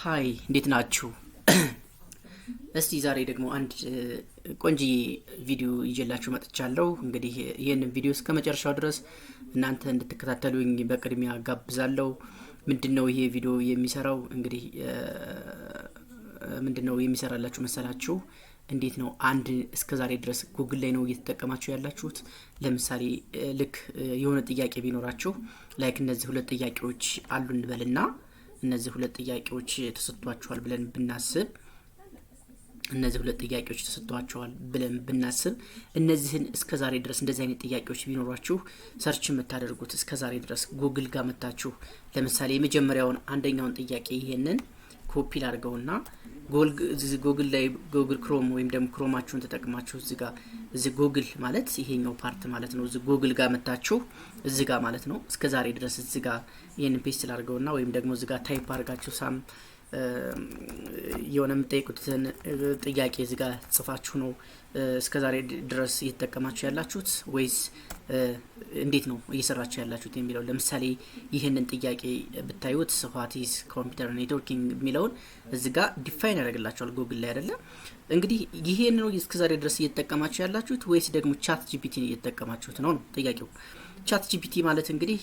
ሃይ እንዴት ናችሁ? እስቲ ዛሬ ደግሞ አንድ ቆንጂ ቪዲዮ ይዤላችሁ መጥቻለሁ። እንግዲህ ይሄንን ቪዲዮ እስከ መጨረሻው ድረስ እናንተ እንድትከታተሉኝ በቅድሚያ ጋብዛለሁ። ምንድነው ይሄ ቪዲዮ የሚሰራው? እንግዲህ ምንድነው የሚሰራላችሁ መሰላችሁ? እንዴት ነው አንድ እስከ ዛሬ ድረስ ጉግል ላይ ነው እየተጠቀማችሁ ያላችሁት? ለምሳሌ ልክ የሆነ ጥያቄ ቢኖራችሁ ላይክ እነዚህ ሁለት ጥያቄዎች አሉ እንበልና እነዚህ ሁለት ጥያቄዎች ተሰጥቷቸዋል ብለን ብናስብ እነዚህን እስከ ዛሬ ድረስ እንደዚህ አይነት ጥያቄዎች ቢኖራችሁ ሰርች የምታደርጉት እስከ ዛሬ ድረስ ጉግል ጋር መጣችሁ ለምሳሌ የመጀመሪያውን አንደኛውን ጥያቄ ይሄንን ኮፒ አድርገውና ጉግል ላይ ጉግል ክሮም ወይም ደግሞ ክሮማችሁን ተጠቅማችሁ እዚህ ጉግል ማለት ይሄኛው ፓርት ማለት ነው። እዚህ ጉግል ጋር መጣችሁ እዚህ ጋር ማለት ነው። እስከ ዛሬ ድረስ እዚህ ጋር ይሄንን ፔስት አድርገውና ወይም ደግሞ እዚህ ጋር ታይፕ አድርጋችሁ የሆነ የምትጠይቁትን ጥያቄ እዚህ ጋር ጽፋችሁ ነው እስከ ዛሬ ድረስ እየተጠቀማችሁ ያላችሁት ወይስ እንዴት ነው እየሰራችሁ ያላችሁት የሚለው። ለምሳሌ ይሄንን ጥያቄ ብታዩት what is computer networking የሚለውን እዚህ ጋር ዲፋይን ያደርግላችኋል ጉግል ላይ አይደለ? እንግዲህ ይሄንን ነው እስከ ዛሬ ድረስ እየተጠቀማችሁ ያላችሁት ወይስ ደግሞ ቻት ጂፒቲን እየተጠቀማችሁት ነው ጥያቄው። ቻት ጂፒቲ ማለት እንግዲህ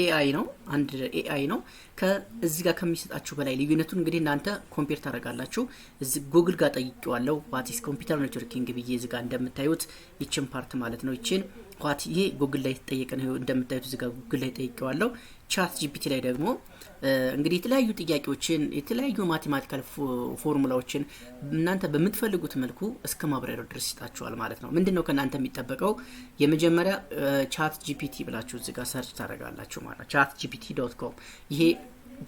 AI ነው አንድ AI ነው ከዚህ ጋር ከሚሰጣችሁ በላይ ልዩነቱን እንግዲህ እናንተ ኮምፔር ታደርጋላችሁ። እዚህ ጉግል ጋር ጠይቄዋለሁ what is computer networking ብዬ እዚህ ጋር እንደምታዩት ይችን ፓርት ማለት ነው ይችን what ይሄ ጉግል ላይ ተጠየቀ ነው እንደምታዩት እዚህ ጋር ጉግል ላይ ጠይቄዋለሁ። ቻት ጂፒቲ ላይ ደግሞ እንግዲህ የተለያዩ ጥያቄዎችን የተለያዩ ማቴማቲካል ፎርሙላዎችን እናንተ በምትፈልጉት መልኩ እስከ ማብራሪያው ድረስ ይጣችኋል ማለት ነው። ምንድነው ከናንተ የሚጠበቀው? የመጀመሪያ ቻት ጂፒቲ ብላችሁ እዚህ ጋር ሰርች ታደርጋላችሁ ማለት ነው። chatgpt.com ይሄ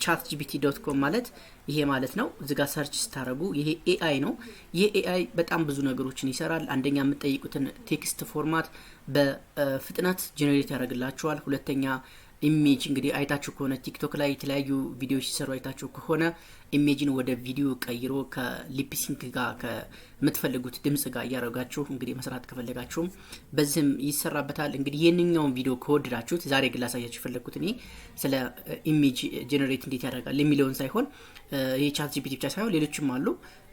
chatgpt.com ማለት ይሄ ማለት ነው። እዚህ ጋር ሰርች ስታደርጉ ይሄ AI ነው። ይሄ AI በጣም ብዙ ነገሮችን ይሰራል። አንደኛ የምትጠይቁትን ቴክስት ፎርማት በፍጥነት ጄነሬት ያደርግላችኋል። ሁለተኛ ኢሜጅ እንግዲህ አይታችሁ ከሆነ ቲክቶክ ላይ የተለያዩ ቪዲዮዎች ሲሰሩ አይታችሁ ከሆነ ኢሜጅን ወደ ቪዲዮ ቀይሮ ከሊፕሲንክ ጋር ከምትፈልጉት ድምጽ ጋር ያያረጋችሁ እንግዲህ መስራት ከፈለጋችሁም በዚህም ይሰራበታል። እንግዲህ የነኛውን ቪዲዮ ከወደዳችሁት ዛሬ ግን ላሳያችሁ ፈለኩት እኔ ስለ ኢሜጅ ጄነሬት እንዴት ያደርጋል የሚለውን ሳይሆን ይሄ ቻት ጂፒቲ ብቻ ሳይሆን ሌሎችም አሉ።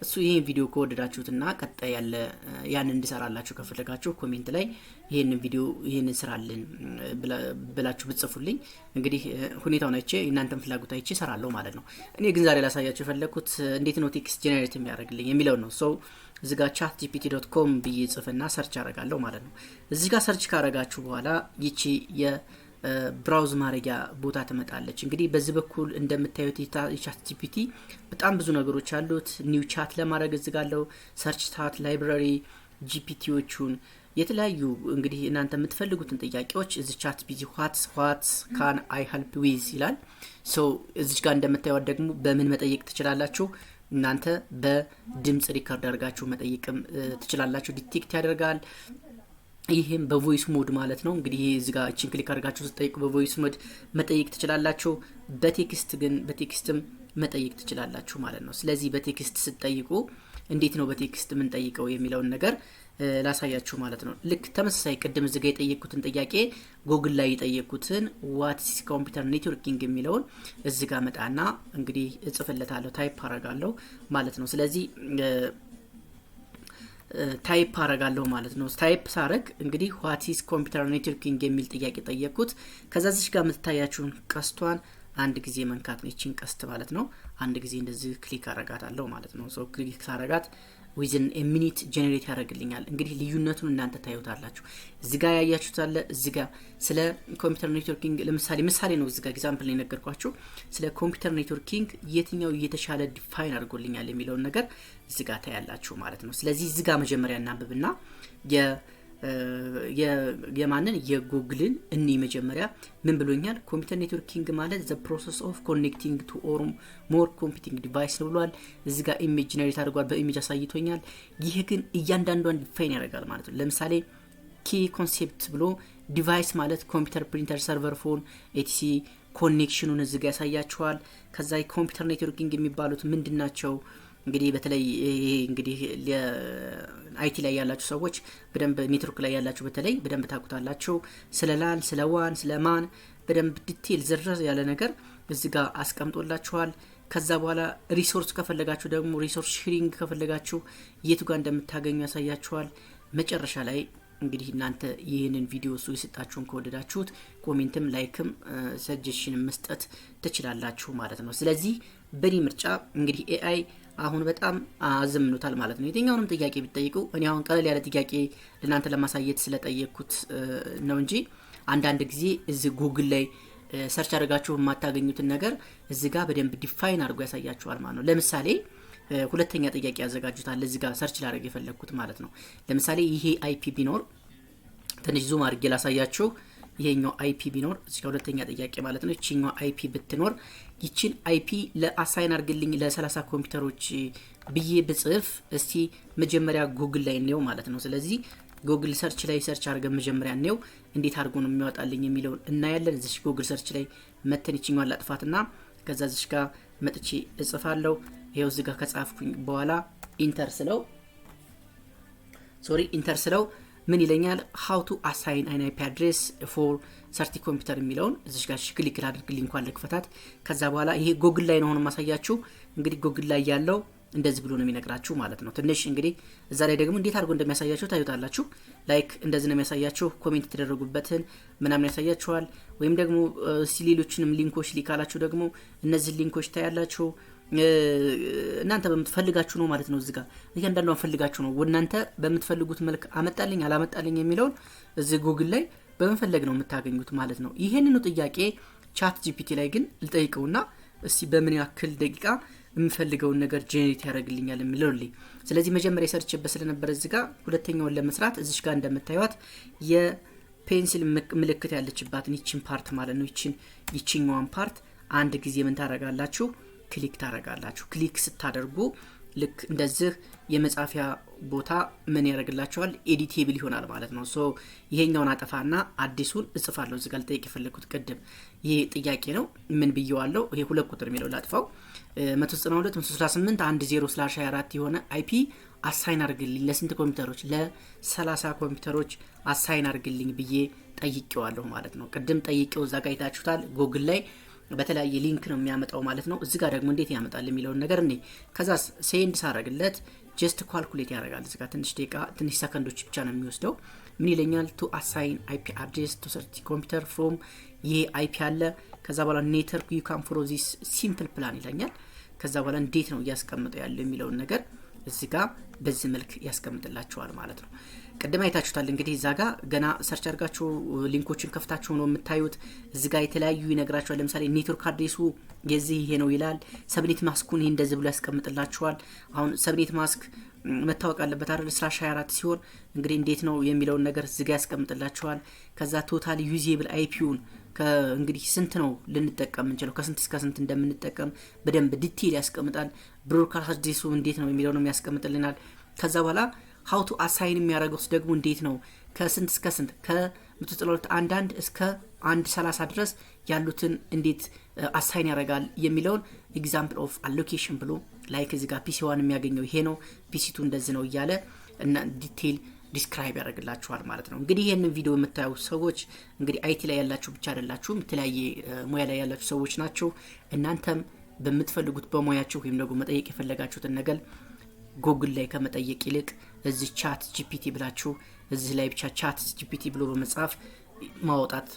እሱ ይሄን ቪዲዮ ከወደዳችሁትና ቀጣይ ያለ ያን እንድሰራላችሁ ከፈለጋችሁ ኮሜንት ላይ ይሄንን ቪዲዮ ይሄንን ስራልን ብላችሁ ብትጽፉልኝ እንግዲህ ሁኔታውን አይቼ እናንተም ፍላጎት አይቼ ሰራለሁ ማለት ነው። እኔ ግን ዛሬ ላሳያችሁ ፈለኩት እንዴት ነው ቴክስት ጄነሬት የሚያደርግልኝ የሚለው ነው። ሶ እዚህ ጋር chatgpt.com ብዬ ጽፈና ሰርች አደርጋለሁ ማለት ነው። እዚህ ጋር ሰርች ካደረጋችሁ በኋላ ይቺ የብራውዝ ማድረጊያ ቦታ ትመጣለች። እንግዲህ በዚህ በኩል እንደምታዩት የቻት ጂፒቲ በጣም ብዙ ነገሮች አሉት። ኒው ቻት ለማድረግ እዚህ ጋር አለው ሰርች ቻት ላይብራሪ ጂፒቲዎቹን የተለያዩ እንግዲህ እናንተ የምትፈልጉትን ጥያቄዎች እዚህ ቻት ጂፒቲ what can I help with ይላል። ሶ እዚህ ጋር እንደምታዩት ደግሞ በምን መጠየቅ ትችላላችሁ? እናንተ በድምጽ ሪከርድ አድርጋችሁ መጠየቅም ትችላላችሁ። ዲቴክት ያደርጋል። ይሄም በቮይስ ሞድ ማለት ነው። እንግዲህ እዚህ ጋር እቺን ክሊክ አድርጋችሁ ስትጠይቁ በቮይስ ሞድ መጠየቅ ትችላላችሁ። በቴክስትም መጠየቅ ትችላላችሁ ማለት ነው። ስለዚህ በቴክስት ስትጠይቁ እንዴት ነው በቴክስት ምን ጠይቀው የሚለውን ነገር ላሳያችሁ ማለት ነው። ልክ ተመሳሳይ ቅድም እዚህ ጋር የጠየቁትን ጥያቄ ጉግል ላይ የጠየቁትን what is computer networking የሚለውን እዚህ ጋር መጣና እንግዲህ እጽፍለታለሁ ታይፕ አደርጋለሁ ማለት ነው። ስለዚህ ታይፕ አደርጋለሁ ማለት ነው። ታይፕ ሳረግ እንግዲህ what is computer networking የሚል ጥያቄ ጠየቁት። ከዛ እዚህ ጋር የምትታያችሁን ቀስቷን አንድ ጊዜ መንካት ነው። እቺን ቀስት ማለት ነው አንድ ጊዜ እንደዚህ ክሊክ አደርጋታለሁ ማለት ነው። ሶ ክሊክ ሳረጋት within a minute ጄነሬት ያደርግልኛል። እንግዲህ ልዩነቱን እናንተ ታዩታላችሁ። እዚህ ጋር ያያችሁት አለ እዚህ ጋር ስለ ኮምፒውተር ኔትወርኪንግ ምሳሌ ነው እዚህ ጋር ኤግዛምፕል ላይ ነገርኳችሁ። ስለ ኮምፒውተር ኔትወርኪንግ የትኛው እየተሻለ ዲፋይን አድርጎልኛል የሚለውን ነገር እዚህ ጋር ታያላችሁ ማለት ነው። ስለዚህ እዚህ ጋር መጀመሪያ እናንብብና የማንን የጉግልን እኔ መጀመሪያ ምን ብሎኛል? ኮምፒውተር ኔትወርኪንግ ማለት the process of connecting to or more computing device ነው ብሏል። እዚህ ጋር ኢሜጅ ጄነሬት አድርጓል በኢሜጅ አሳይቶኛል። ይሄ ግን እያንዳንዷን ዲፋይን ያደርጋል ማለት ነው። ለምሳሌ ኪ ኮንሴፕት ብሎ ዲቫይስ ማለት ኮምፒውተር፣ ፕሪንተር፣ ሰርቨር፣ ፎን etc ኮኔክሽኑን እዚህ ጋር ያሳያችኋል። ከዛ ኮምፒውተር ኔትወርኪንግ የሚባሉት ምንድናቸው? እንግዲህ በተለይ እንግዲህ አይቲ ላይ ያላችሁ ሰዎች በደንብ ኔትወርክ ላይ ያላችሁ በተለይ በደንብ ታውቁታላችሁ። ስለ ላን ስለ ዋን ስለ ማን በደንብ ዲቴል ዝርዝር ያለ ነገር እዚህ ጋር አስቀምጦላችኋል። ከዛ በኋላ ሪሶርስ ከፈለጋችሁ ደግሞ ሪሶርስ ሼሪንግ ከፈለጋችሁ የቱ ጋር እንደምታገኙ ያሳያችኋል። መጨረሻ ላይ እንግዲህ እናንተ ይህንን ቪዲዮ እሱ የሰጣችሁን ከወደዳችሁት ኮሜንትም ላይክም ሰጀሽን መስጠት ትችላላችሁ ማለት ነው። ስለዚህ በእኔ ምርጫ እንግዲህ ኤአይ አሁን በጣም አዘምኖታል ማለት ነው። የትኛውንም ጥያቄ ቢጠይቁ እኔ አሁን ቀለል ያለ ጥያቄ ለእናንተ ለማሳየት ስለጠየቅኩት ነው እንጂ አንዳንድ ጊዜ እዚህ ጉግል ላይ ሰርች አድርጋችሁ የማታገኙትን ነገር እዚህ ጋር በደንብ ዲፋይን አድርጎ ያሳያችኋል ማለት ነው። ለምሳሌ ሁለተኛ ጥያቄ ያዘጋጁታል እዚህ ጋር ሰርች ላደርግ የፈለኩት ማለት ነው። ለምሳሌ ይሄ አይፒ ቢኖር ትንሽ ዙም አድርጌ ላሳያችሁ። ይሄኛው አይፒ ቢኖር እዚህ ጋር ሁለተኛ ጥያቄ ማለት ነው። እቺኛው አይፒ ብትኖር ይቺን አይፒ ለአሳይን አድርግልኝ ለ30 ኮምፒውተሮች ብዬ ብጽፍ እስቲ መጀመሪያ ጉግል ላይ ነው ማለት ነው። ስለዚህ ጉግል ሰርች ላይ ሰርች አድርገን መጀመሪያ ነው እንዴት አድርጎ ነው የሚያወጣልኝ የሚለውን እናያለን። እዚህ ጉግል ሰርች ላይ መተን ይችኛው ላጥፋትና ከዛ እዚህ ጋር መጥቼ እጽፋለሁ። ይሄው እዚህ ጋር ከጻፍኩኝ በኋላ ኢንተር ስለው ምን ይለኛል? how to assign an IP address for 30 ኮምፒውተር የሚለውን እዚህ ጋር ክሊክ ላድርግልኝ እንኳን ለክፈታት። ከዛ በኋላ ይሄ ጉግል ላይ ነው ሆኖ ማሳያችሁ። እንግዲህ ጉግል ላይ ያለው እንደዚህ ብሎ ነው የሚነግራችሁ ማለት ነው። ትንሽ እንግዲህ እዛ ላይ ደግሞ እንዴት አድርጎ እንደሚያሳያችሁ ታዩታላችሁ። ላይክ እንደዚህ ነው የሚያሳያችሁ። ኮሜንት ተደረጉበትን ምናምን ያሳያችኋል። ወይም ደግሞ ሌሎችንም ሊንኮች ሊካላችሁ ደግሞ እነዚህ ሊንኮች ታያላችሁ። እናንተ በምትፈልጋችሁ ነው ማለት ነው። እዚህ ጋር እያንዳንዱን ፈልጋችሁ ነው እናንተ በምትፈልጉት መልክ አመጣልኝ አላመጣልኝ የሚለውን እዚህ ጉግል ላይ በመፈለግ ነው የምታገኙት ማለት ነው። ይሄንኑ ጥያቄ ቻት ጂፒቲ ላይ ግን ልጠይቀውና እስቲ በምን ያክል ደቂቃ የምፈልገውን ነገር ጄኔሬት ያደርግልኛል የሚለው ላይ። ስለዚህ መጀመሪያ ሰርችበት ስለነበረ እዚህ ጋር ሁለተኛውን ለመስራት እዚህ ጋር እንደምታዩት የፔንሲል ምልክት ያለችባትን ይቺን ፓርት ማለት ነው ይቺኛዋን ፓርት አንድ ጊዜ ምን ታረጋላችሁ? ክሊክ ታረጋላችሁ። ክሊክ ስታደርጉ ልክ እንደዚህ የመጻፊያ ቦታ ምን ያደርግላችኋል? ኤዲቴብል ይሆናል ማለት ነው። ሶ ይሄኛውን አጠፋና አዲሱን እጽፋለሁ። እዚህ ጋር ልጠይቅ የፈለኩት ቅድም ይሄ ጥያቄ ነው። ምን ብየዋለሁ? ይሄ 2 ቁጥር የሚለው ላጥፋው። 192.168.10/24 የሆነ አይፒ አሳይን አድርግልኝ ለስንት ኮምፒውተሮች? ለ30 ኮምፒውተሮች አሳይን አድርግልኝ ብዬ ጠይቄዋለሁ ማለት ነው። ቅድም ጠይቄው እዛ ጋር አይታችሁታል። ጉግል ላይ በተለያየ ሊንክ ነው የሚያመጣው ማለት ነው። እዚህ ጋር ደግሞ እንዴት ያመጣል የሚለውን ነገር እኔ ከዛስ ሴንድ ሳረግለት ጀስት ካልኩሌት ያደርጋል። እዚህ ጋር ትንሽ ሰከንዶች ብቻ ነው የሚወስደው። ምን ይለኛል? ቱ አሳይን አይፒ አድሬስ ቱ 30 ኮምፒውተር ፍሮም ይሄ አይፒ አለ። ከዛ በኋላ ኔትወርክ ዩ ካን ፎሎ ዚስ ሲምፕል ፕላን ይለኛል። ከዛ በኋላ እንዴት ነው እያስቀምጠው ያለው የሚለውን ነገር እዚህ ጋር በዚህ መልክ ያስቀምጥላችኋል ማለት ነው። ቀደም አይታችሁታል እንግዲህ እዛ ጋር ገና ሰርች አድርጋችሁ ሊንኮችን ከፍታችሁ ነው የምታዩት። እዚህ ጋር የተለያዩ ይነግራችኋል። ለምሳሌ ኔትወርክ አድሬሱ የዚህ ይሄ ነው ይላል። ሰብኔት ማስኩን ይሄ እንደዚህ ብሎ ያስቀምጥላችኋል። አሁን ሰብኔት ማስክ መታወቅ አለበት አይደል? /24 ሲሆን እንግዲህ እንዴት ነው የሚለውን ነገር እዚህ ጋር ያስቀምጥላችኋል። ከዛ ቶታል ዩዜብል አይፒውን እንግዲህ ስንት ነው ልንጠቀም እንችላለን ከስንት እስከ ስንት እንደምንጠቀም በደንብ ዲቴል ያስቀምጣል። ብሮድካስት አድሬሱ እንዴት ነው የሚለው ነው የሚያስቀምጥልናል። ከዛ በኋላ how to assign የሚያደርገው ደግሞ እንዴት ነው ከስንት እስከ ስንት ከ192.1 እስከ 130 ድረስ ያሉትን እንዴት አሳይን ያደርጋል የሚለውን ኤግዛምፕል ኦፍ አሎኬሽን ብሎ ላይክ እዚህ ጋር ፒሲ1 የሚያገኘው ይሄ ነው፣ ፒሲ2 እንደዚህ ነው እያለ እና ዲቴል ዲስክራይብ ያደርግላችኋል ማለት ነው። እንግዲህ ይሄንን ቪዲዮ የምታዩ ሰዎች እንግዲህ አይቲ ላይ ያላችሁ ብቻ አይደላችሁም፣ የተለያየ ሙያ ላይ ያላችሁ ሰዎች ናችሁ። እናንተም በምትፈልጉት በሙያችሁ ወይም ደግሞ መጠየቅ የፈለጋችሁትን ነገር ጉግል ላይ ከመጠየቅ ይልቅ እዚህ ቻት ጂፒቲ ብላችሁ እዚህ ላይ ብቻ ቻት ጂፒቲ ብሎ በመጻፍ ማውጣት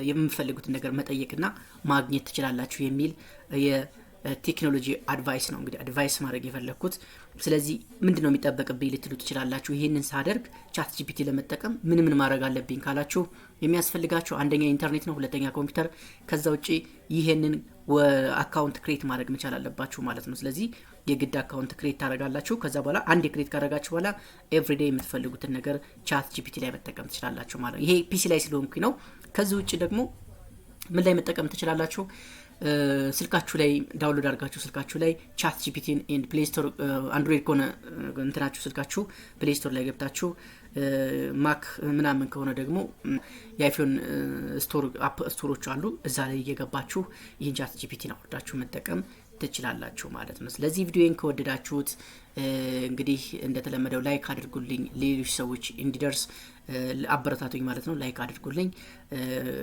የምትፈልጉትን ነገር መጠየቅና ማግኘት ትችላላችሁ የሚል የቴክኖሎጂ አድቫይስ ነው እንግዲህ አድቫይስ ማድረግ የፈለኩት። ስለዚህ ምንድነው የሚጠበቅብኝ ልትሉ ትችላላችሁ። ይሄንን ሳደርግ ቻት ጂፒቲ ለመጠቀም ምን ማድረግ አለብኝ ካላችሁ የሚያስፈልጋችሁ አንደኛ ኢንተርኔት ነው፣ ሁለተኛ ኮምፒውተር፣ ከዛ ውጪ ይሄንን አካውንት ክሬት ማድረግ መቻል አለባችሁ ማለት ነው። ስለዚህ የግድ አካውንት ክሬት ታደርጋላችሁ። ከዛ በኋላ አንድ ክሬት ካደረጋችሁ በኋላ ኤቭሪዴይ የምትፈልጉትን ነገር ቻት ጂፒቲ ላይ መጠቀም ትችላላችሁ ማለት ነው። ይሄ ፒሲ ላይ ስለሆንኩኝ ነው። ከዚህ ውጪ ደግሞ ምን ላይ መጠቀም ትችላላችሁ? ስልካችሁ ላይ ዳውንሎድ አድርጋችሁ ስልካችሁ ላይ ቻት ጂፒቲን ኤንድ ፕሌይ ስቶር አንድሮይድ ከሆነ እንትናችሁ ስልካችሁ ፕሌይ ስቶር ላይ ገብታችሁ ማክ ምናምን ከሆነ ደግሞ የአይፎን ስቶር አፕ ስቶሮች አሉ። እዛ ላይ እየገባችሁ ይህን ቻት ጂፒቲን አውርዳችሁ መጠቀም ትችላላችሁ ማለት ነው። ስለዚህ ቪዲዮን ከወደዳችሁት እንግዲህ እንደተለመደው ላይክ አድርጉልኝ ሌሎች ሰዎች እንዲደርስ። አበረታቱኝ ማለት ነው። ላይክ አድርጉልኝ።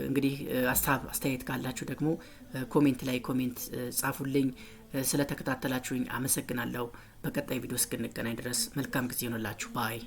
እንግዲህ አስተያየት ካላችሁ ደግሞ ኮሜንት ላይ ኮሜንት ጻፉልኝ። ስለተከታተላችሁኝ አመሰግናለሁ። በቀጣይ ቪዲዮ እስክንገናኝ ድረስ መልካም ጊዜ ይሁንላችሁ። ባይ